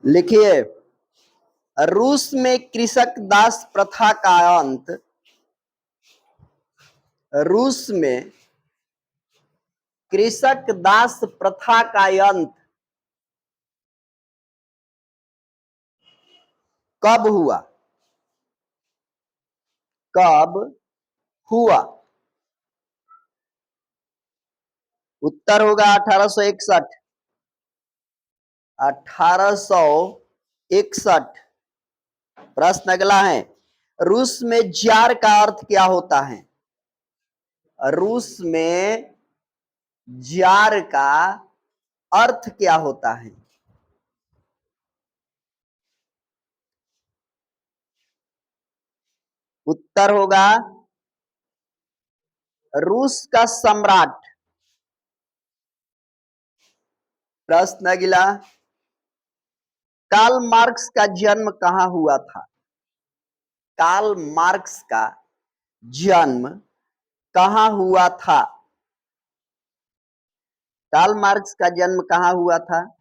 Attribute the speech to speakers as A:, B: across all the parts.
A: लिखिए, रूस में कृषक दास प्रथा का अंत, रूस में कृषक दास प्रथा का अंत कब हुआ? कब हुआ? उत्तर होगा 1861। 1861। प्रश्न अगला है, रूस में जार का अर्थ क्या होता है? रूस में जार का अर्थ क्या होता है? उत्तर होगा रूस का सम्राट। प्रश्न अगला, कार्ल मार्क्स का जन्म कहां हुआ था? कार्ल मार्क्स का जन्म कहां हुआ था? कार्ल मार्क्स का जन्म कहां हुआ था?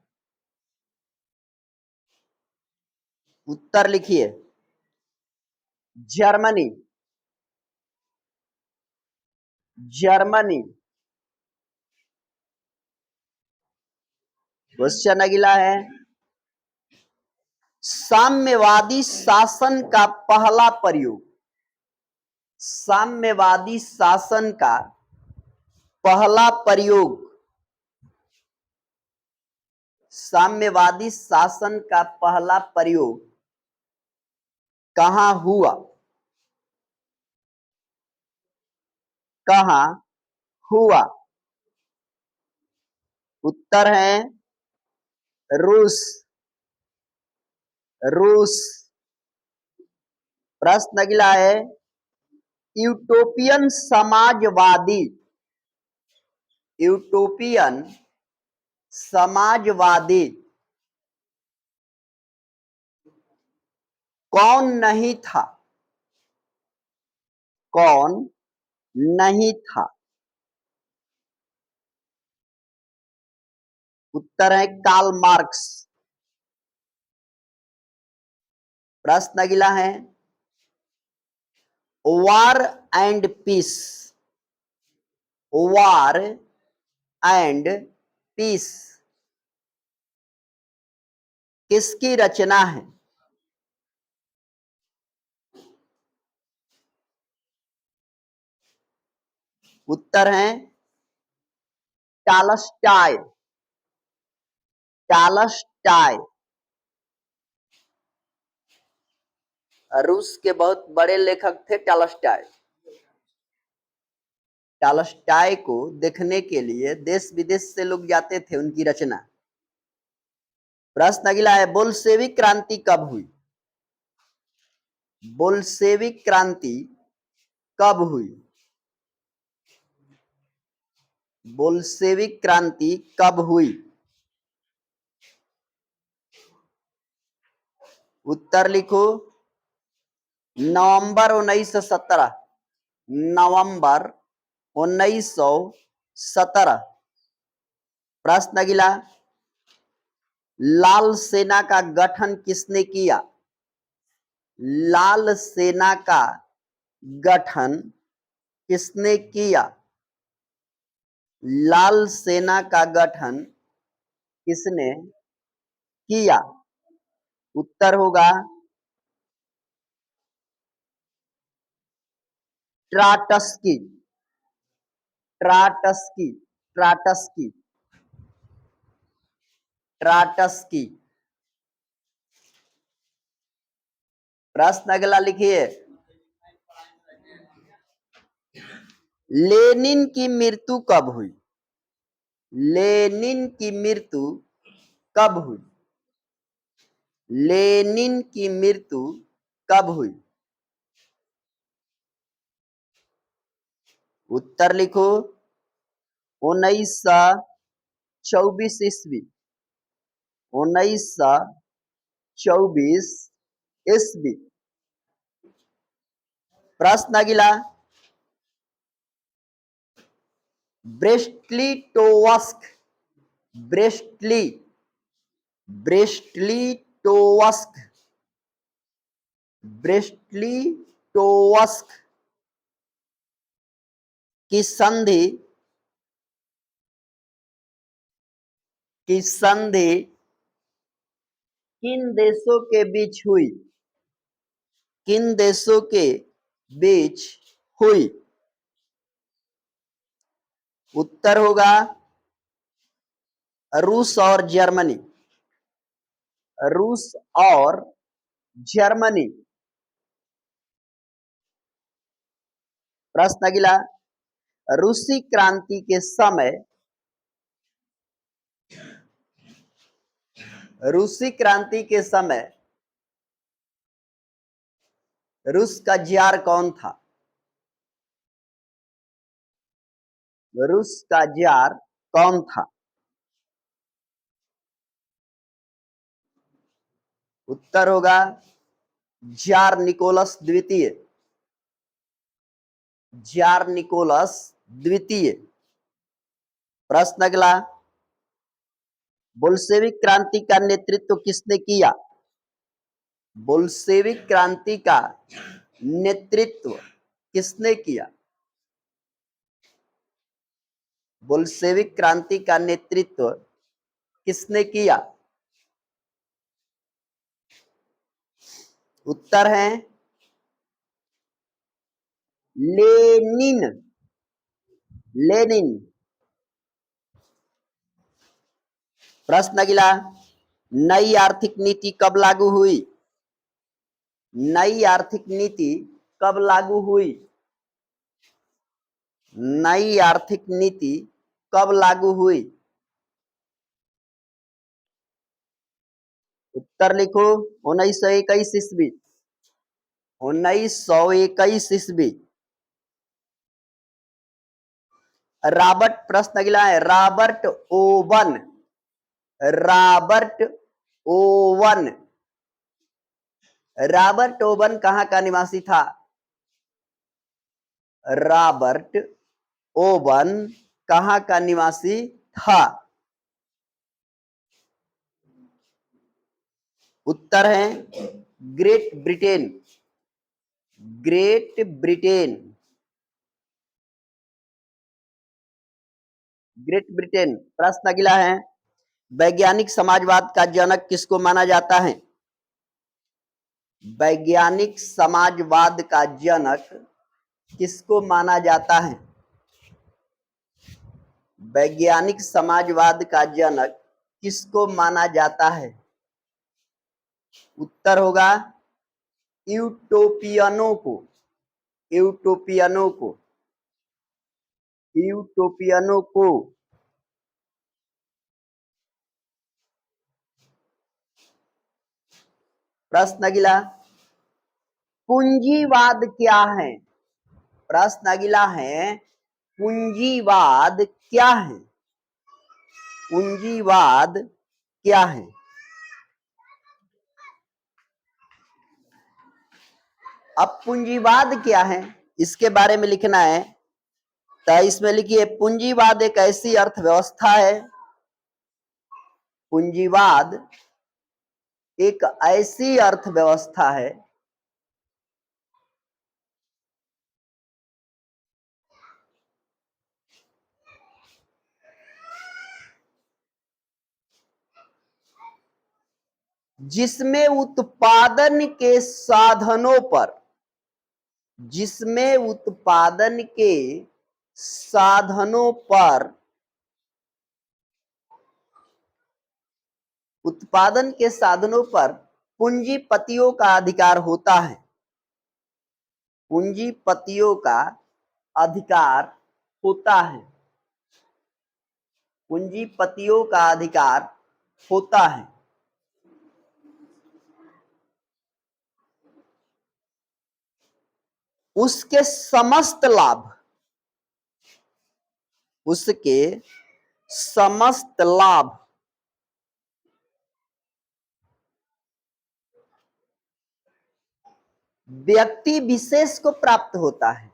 A: उत्तर लिखिए, जर्मनी। जर्मनी। क्वेश्चन अगला है, साम्यवादी शासन का पहला प्रयोग, साम्यवादी शासन का पहला प्रयोग, साम्यवादी शासन का पहला प्रयोग कहां हुआ? कहां हुआ? उत्तर है रूस। रूस। प्रश्न अगला है, यूटोपियन समाजवादी, यूटोपियन समाजवादी कौन नहीं था? कौन नहीं था? उत्तर है कार्ल मार्क्स। प्रश्न अगला है, War and Peace, War and Peace किसकी रचना है? उत्तर है टॉलस्टॉय। टॉलस्टॉय रूस के बहुत बड़े लेखक थे टॉलस्टॉय। टॉलस्टॉय को देखने के लिए देश विदेश से लोग जाते थे उनकी रचना। प्रश्न अगला है, बोल्शेविक क्रांति कब हुई? बोल्शेविक क्रांति कब हुई? बोल्शेविक क्रांति कब हुई? उत्तर लिखो, नवंबर 1917। नवंबर 1917। प्रश्न अगला, लाल सेना का गठन किसने किया? लाल सेना का गठन किसने किया? लाल सेना का गठन किसने किया? उत्तर होगा ट्राटस्की। ट्राटस्की। ट्राटस्की। ट्राटस्की। प्रश्न अगला लिखिए, लेनिन की मृत्यु कब हुई? लेनिन की मृत्यु कब हुई? लेनिन की मृत्यु कब हुई? उत्तर लिखो, 1924 ईस्वी। 1924 ईस्वी। प्रश्न अगला, ब्रेस्टलिटोव्स्क, ब्रेस्टली, ब्रेस्टलिटोव्स्क ब्रेस्टलिटोवस्क, ब्रेस्टलिटोवस्क की संधि किन देशों के बीच हुई? किन देशों के बीच हुई? उत्तर होगा रूस और जर्मनी। रूस और जर्मनी। प्रश्न अगला, रूसी क्रांति के समय, रूसी क्रांति के समय रूस का जार कौन था? रूस का जार कौन था? उत्तर होगा जार निकोलस द्वितीय। जार निकोलस द्वितीय। प्रश्न अगला, बोल्शेविक क्रांति का नेतृत्व किसने किया? बोल्शेविक क्रांति का नेतृत्व किसने किया? बोल्शेविक क्रांति का नेतृत्व किसने किया? उत्तर है लेनिन। लेनिन। प्रश्न अगला, नई आर्थिक नीति कब लागू हुई? नई आर्थिक नीति कब लागू हुई? नई आर्थिक नीति कब लागू हुई? उत्तर लिखो 1921 ईस्वी। 1921 ईस्वी। रॉबर्ट, प्रश्न अगला है Robert oven. Robert oven. Robert oven कहां का निवासी था? रॉबर्ट ओवन कहां का निवासी था? उत्तर है great Britain. Great Britain. Great Britain. प्रश्न अगला है वैज्ञानिक समाजवाद का जनक किसको माना जाता है? वैज्ञानिक समाजवाद का जनक किसको माना जाता है? वैज्ञानिक समाजवाद का जनक किसको माना जाता है? उत्तर होगा यूटोपियनों को। यूटोपियनों को। यूटोपियनों को। प्रश्न अगला, पूंजीवाद क्या है? प्रश्न अगला है पूंजीवाद क्या है? पूंजीवाद क्या है? अब पूंजीवाद क्या है इसके बारे में लिखना है, तो इसमें लिखिए पूंजीवाद एक ऐसी अर्थव्यवस्था है। पूंजीवाद एक ऐसी अर्थव्यवस्था है जिसमें उत्पादन के साधनों पर, जिसमें उत्पादन के साधनों पर, उत्पादन के साधनों पर पूंजीपतियों का अधिकार होता है। पूंजीपतियों का अधिकार होता है। पूंजीपतियों का अधिकार होता है। उसके समस्त लाभ, उसके समस्त लाभ व्यक्ति विशेष को प्राप्त होता है।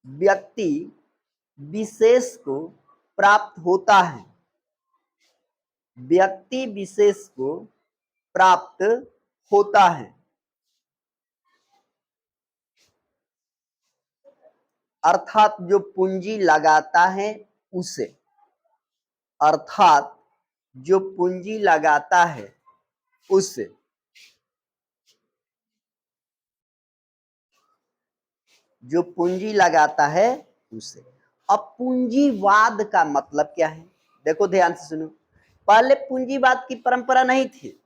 A: व्यक्ति विशेष को प्राप्त होता है। व्यक्ति विशेष को प्राप्त होता है। अर्थात जो पूंजी लगाता है उसे, अर्थात जो पूंजी लगाता है उसे। जो पूंजी लगाता है उसे। अब पूंजीवाद का मतलब क्या है? देखो ध्यान से सुनो। पहले पूंजीवाद की परंपरा नहीं थी।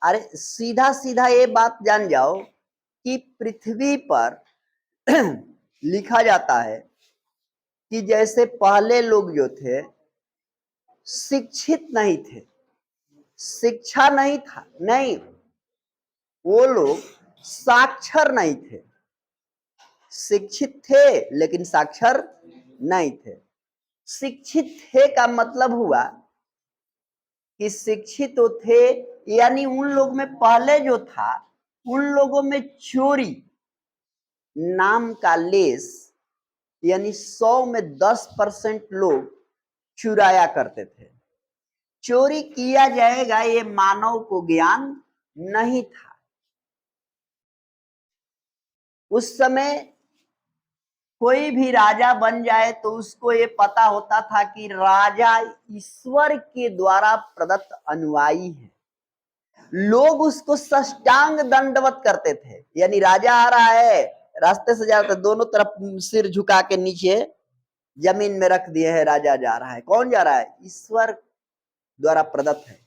A: अरे सीधा सीधा ये बात जान जाओ कि पृथ्वी पर लिखा जाता है कि जैसे पहले लोग जो थे शिक्षित नहीं थे, शिक्षा नहीं था, नहीं, वो लोग साक्षर नहीं थे। शिक्षित थे लेकिन साक्षर नहीं थे। शिक्षित थे का मतलब हुआ कि शिक्षित तो थे, यानी उन लोग में पहले जो था उन लोगों में चोरी नाम का लेस, यानी 100 में 10% लोग चुराया करते थे। चोरी किया जाएगा ये मानव को ज्ञान नहीं था। उस समय कोई भी राजा बन जाए तो उसको ये पता होता था कि राजा ईश्वर के द्वारा प्रदत्त अनुयायी है। लोग उसको साष्टांग दंडवत करते थे, यानी राजा आ रहा है, रास्ते से जा रहा था, दोनों तरफ सिर झुका के नीचे जमीन में रख दिए है, राजा जा रहा है। कौन जा रहा है? ईश्वर द्वारा प्रदत्त है,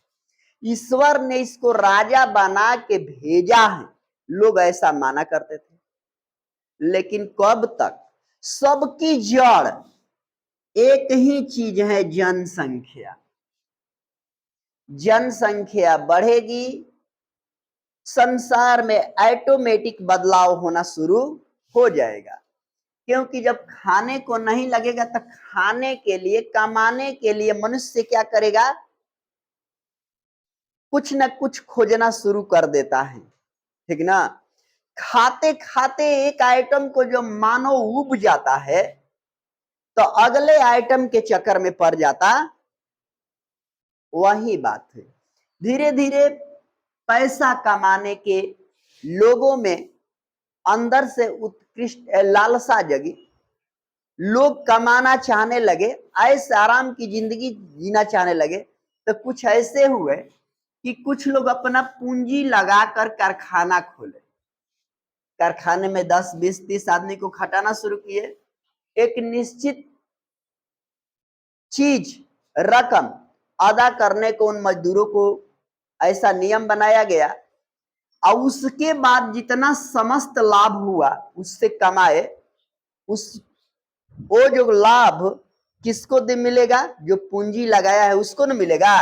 A: ईश्वर ने इसको राजा बना के भेजा है। लोग ऐसा माना करते थे। लेकिन कब तक? सबकी जड़ एक ही चीज है, जनसंख्या। जनसंख्या बढ़ेगी, संसार में ऑटोमेटिक बदलाव होना शुरू हो जाएगा। क्योंकि जब खाने को नहीं लगेगा तो खाने के लिए, कमाने के लिए मनुष्य क्या करेगा? कुछ न कुछ खोजना शुरू कर देता है, ठीक ना? खाते खाते एक आइटम को जो मानव उब जाता है तो अगले आइटम के चक्कर में पड़ जाता। वही बात है। धीरे धीरे पैसा कमाने के लोगों में अंदर से उत्कृष्ट लालसा जगी। लोग कमाना चाहने लगे, ऐसे आराम की जिंदगी जीना चाहने लगे। तो कुछ ऐसे हुए कि कुछ लोग अपना पूंजी लगाकर कारखाना खोले। कारखाने में 10, 20, 30 आदमी को खटाना शुरू किए। एक निश्चित चीज, रकम अदा करने को उन मजदूरों को ऐसा नियम बनाया गया, और उसके बाद जितना समस्त लाभ हुआ उससे कमाए, उस वो जो लाभ किसको दे मिलेगा? जो पूंजी लगाया है उसको न मिलेगा।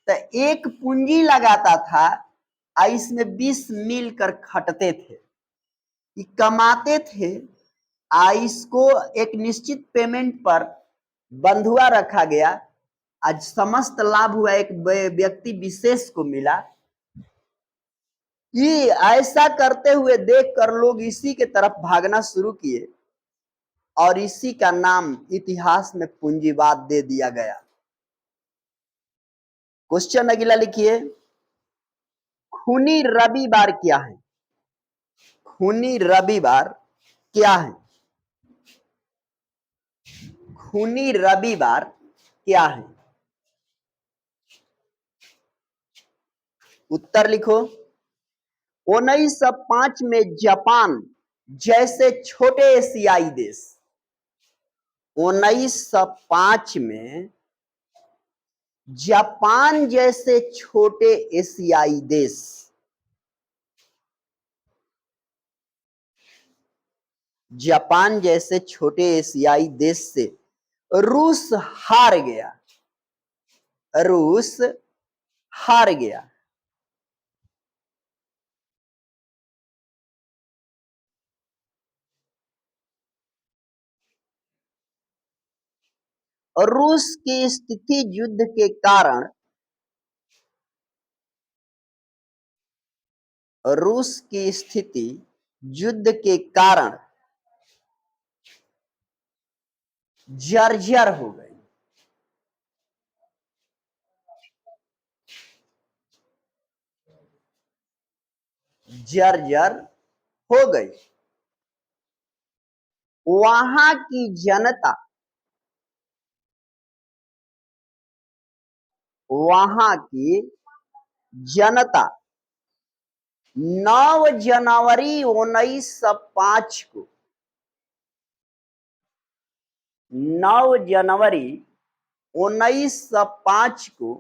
A: तो एक पूंजी लगाता था, इसमें 20 मिलकर खटते थे, कमाते थे। इसको एक निश्चित पेमेंट पर बंधुआ रखा गया। आज समस्त लाभ हुआ एक व्यक्ति विशेष को मिला। ये ऐसा करते हुए देखकर लोग इसी के तरफ भागना शुरू किए, और इसी का नाम इतिहास में पूंजीवाद दे दिया गया। क्वेश्चन अगला लिखिए, खूनी रविवार क्या है? खूनी रविवार क्या है? खूनी रविवार क्या है? उत्तर लिखो। 1905 में जापान जैसे छोटे एशियाई देश, 1905 में जापान जैसे छोटे एशियाई देश, जापान जैसे छोटे एशियाई देश से रूस हार गया। रूस हार गया। और रूस की स्थिति युद्ध के कारण, रूस की स्थिति युद्ध के कारण जर्जर हो गई। जर्जर हो गई। वहां की जनता, वहां की जनता 9 जनवरी 1905 को, 9 जनवरी 1905 को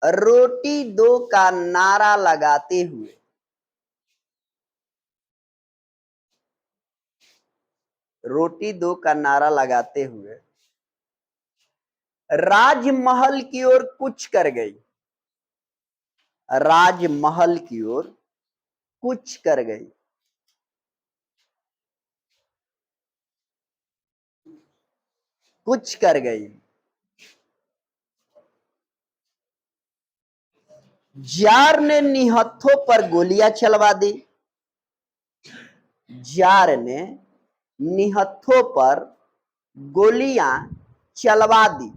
A: रोटी दो का नारा लगाते हुए, रोटी दो का नारा लगाते हुए राजमहल की ओर कूच कर गई, राजमहल की ओर कूच कर गई। कूच कर गई। जार ने निहत्थों पर गोलियां चलवा दी, जार ने निहत्थों पर गोलियां चलवा दी।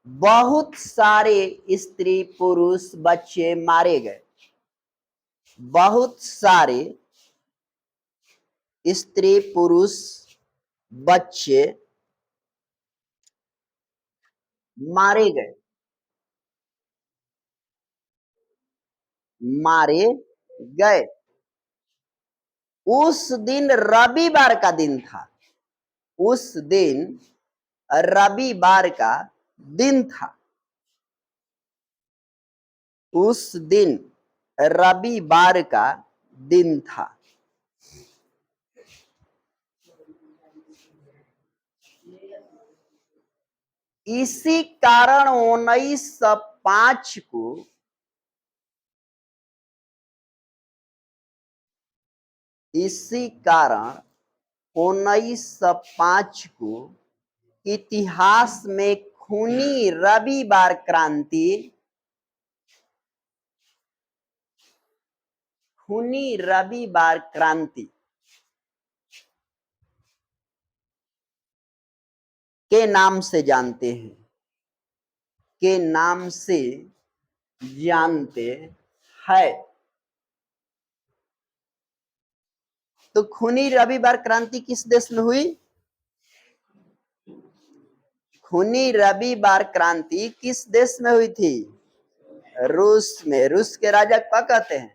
A: बहुत सारे स्त्री पुरुष बच्चे मारे गए, बहुत सारे स्त्री पुरुष बच्चे मारे गए, मारे गए। उस दिन रविवार का दिन था, उस दिन रविवार का दिन था, उस दिन रविवार का दिन था। इसी कारण 1905 को इसी कारण 1905 को इतिहास में खूनी रविवार क्रांति, खूनी रविवार क्रांति के नाम से जानते हैं, के नाम से जानते हैं। तो खूनी रविवार क्रांति किस देश में हुई? खूनी रविवार क्रांति किस देश में हुई थी? रूस में। रूस के राजा क्या कहते हैं?